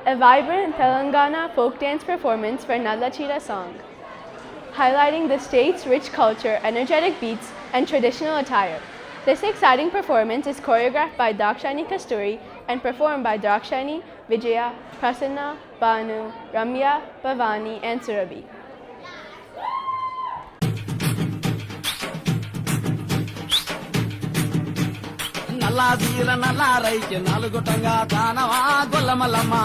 a vibrant Telangana folk dance performance for Nalla Chira song, highlighting the state's rich culture, energetic beats, and traditional attire. This exciting performance is choreographed by Dakshani Kasturi and performed by Dakshani, Vijaya, Prasanna, Banu, Ramya, Bhavani, and Surabhi. నల్లాదీర నల్లారైకి నలుగుటంగా తానవా Gollamallamma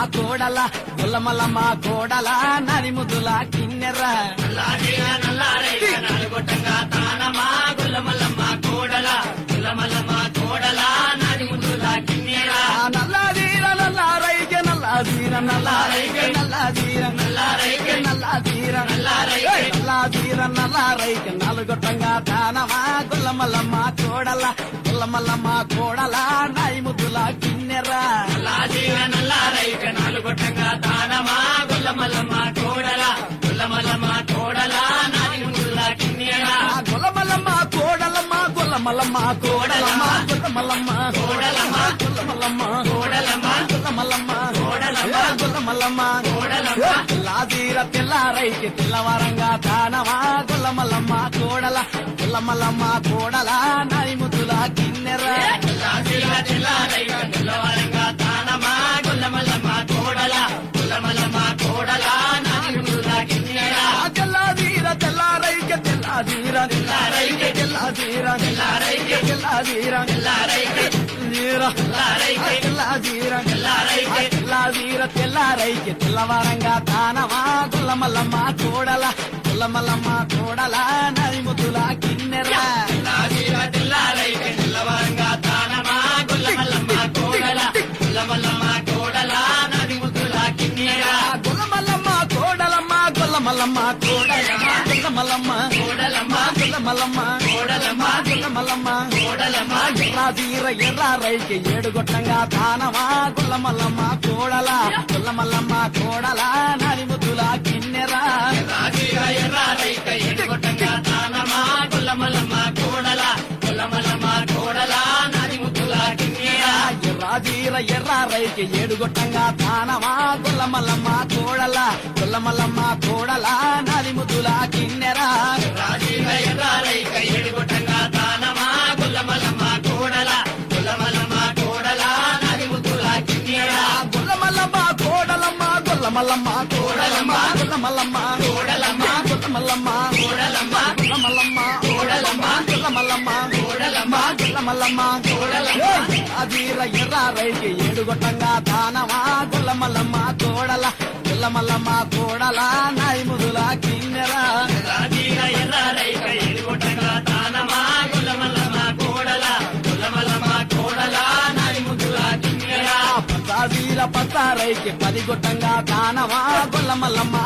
కోడల నరిముదుల కిన్నెర నల్లాదీర నల్లారైకి నలుగుటంగా తానవా గొల్లమల్లమ్మ కోడల నరిముదుల కిన్నెర నల్లాదీర నల్లారైకి నల్లాదీర నలుగుటంగా తానవా గొల్లమల్లమ్మ కోడల నరిముదుల కిన్నెర నల్లాదీర నల్లారైకి నలుగుటంగా తానవా గొల్లమల్లమ్మ కోడల నరిముదుల కిన్నెర గొల్లమల్లమ్మ తెల్లాదీర తెల్లారైకి తెల్లవారంగా తానవా గొల్లమల్లమ్మ కోడల నరిముదుల కిన్నెర తెల్లాదీర తెల్లారైకి తెల్లవారంగా తానవా గొల్లమల్లమ్మ కోడల నరిముదుల కిన్నెర తెల్లాదీర తెల్లారైకి తెల్లాదీర తెల్లారైకి తెల్లవారంగా తానవా గొల్లమల్లమ్మ కోడల నరిముదుల కిన్నెర తెల్లారైకి తెల్లవారంగా తానవా గొల్లమల్లమ్మ కోడల నరిముదుల కిన్నెర ఎర్రారైకి ఏడుగొట్టంగా తానవా గొల్లమల్లమ్మ కోడల నరిముదుల కిన్నెర ఎర్రారైకి ఏడుగొట్టంగా తానవా గొల్లమల్లమ్మ కోడల నరిముదుల కిన్నెర ఎర్రారైకి ఏడుగొట్టంగా తానవా గొల్లమల్లమ్మ కోడల నరిముదుల కిన్నెర ఎర్రారైకి ఏడుగొట్టంగా తానవా గొల్లమల్లమ్మ కోడల నరిముదుల కిన్నెర అదీర ఎర్రారైకి ఏడుగొట్టంగా తానవా గొల్లమల్లమ్మ కోడల నరిముదుల కిన్నెర ఎర్రారైకి ఏడుగొట్టంగా తానవా గొల్లమల్లమ్మ కోడల నరిముదుల కిన్నెర పతారైకి పదిగొట్టంగా తానవా గొల్లమల్లమ్మ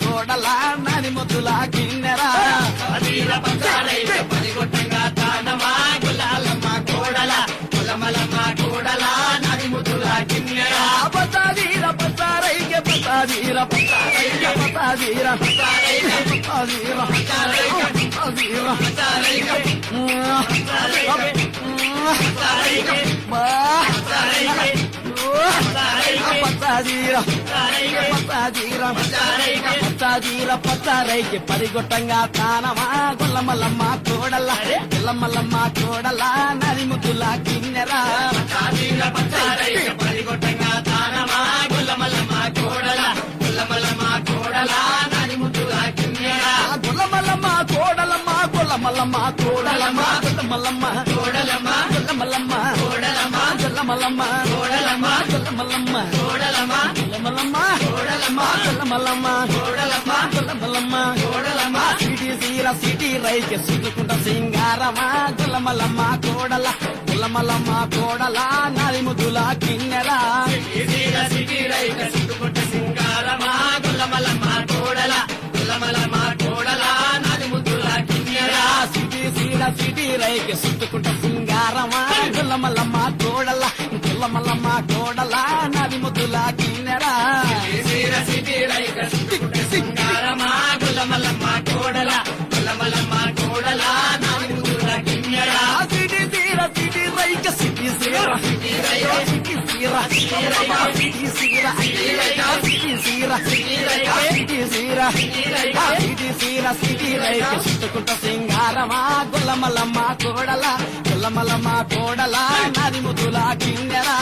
కోడల నరిముదుల కిన్నెర పదిగొట్టంగా తానవా గొల్లమల్లమ్మ కోడల నరిముదుల కిన్నెర పతారైకి పదిగొట్టంగా తానవా గొల్లమల్లమ్మ కోడల నరిముదుల కిన్నెర పదిగొట్టంగా తానవా గొల్లమల్లమ్మ కోడల నరిముదుల కిన్నెర సిటీ రైకి సుట్టుకుంట సింగారమా గొల్లమల్లమ్మ కోడల నరిముదుల కిన్నెర సిటీ రైకి సుట్టుకుంట సింగారమా గొల్లమల్లమ్మ కోడల నరిముదుల కిన్నెర సిటీ రైకి సుట్టుకుంట సింగారమా గొల్లమల్లమ్మ కోడల నరిముదుల కిన్నెర సిటీ రైకి సుట్టుకుంట సింగారమా గొల్లమల్లమ్మ కోడల నరిముదుల కిన్నెర సిటీ రైకి సిటీ సిటీ సీర సిటీ సీర సిటీ సీర సిటీ సీర సిటీ రైక చుట్టుకుంట సింగారమా గుల్లమల్లమ్మ కోడల గుల్లమల్లమ్మ కోడల నాది ముద్దుల కిన్నెరా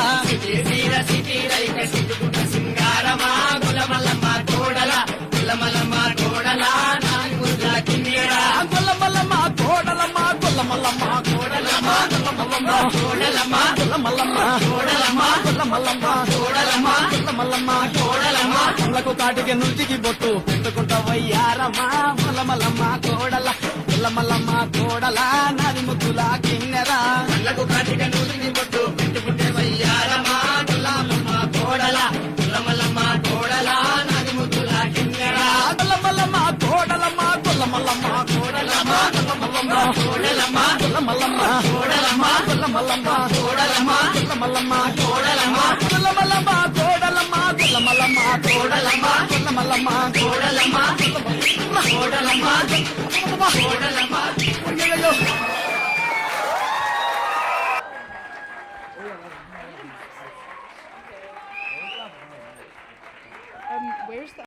సీర సిటీ రైక చుట్టుకుంట సింగారమా గులమల్లమ్మ కోడల గులమల్లమ్మ కోడల నాలుగు ముద్దుల కిన్నెరా గుల్లమల్లమ్మ కోడలమ్మ గుల్లమల్లమ్మ కోడలమ్మ గుల్లమల్లమ్మ కోడలమ్మ గుల్లమల్లమ్మ కోడలమ్మ గుల్లమల్లమ్మ కోడలమ్మ గుల్లమల్లమ్మ కోడలమ్మ కళ్ళకు కాటికి నుల్చికి బొట్టు పెట్టుకుంటా వయ్యారమ్మా ముల్లమల్లమ్మ కోడల గుల్లమల్లమ్మ కోడల నాది ముద్దుల కిన్నెరా కళ్ళకు కాటిక నూతిని బొట్టు పెట్టుకుంటే వయ్యారమా గులమల్లమ్మ కోడల గులమల్లమ్మ కోడల నాది ముద్దుల కిన్నెరా గుల్లమల్లమ్మ కోడలమ్మ గుల్లమల్లమ్మ కోడలమ్మ గుల్లమల్లమ్మ కోడలమ్మ గుల్లమల్లమ్మ కోడలమ్మ గుల్లమల్లమ్మ కోడలమ్మ గుల్లమల్లమ్మ కోడలమ్మ గుల్లమల్లమ్మ కోడలమ్మ గుల్లమల్లమ్మ కోడలమ్మ గుల్లమల్లమ్మ కోడలమ్మ కోడలమ్మ కోడలమ్మ అయ్యయ్యో. Where's the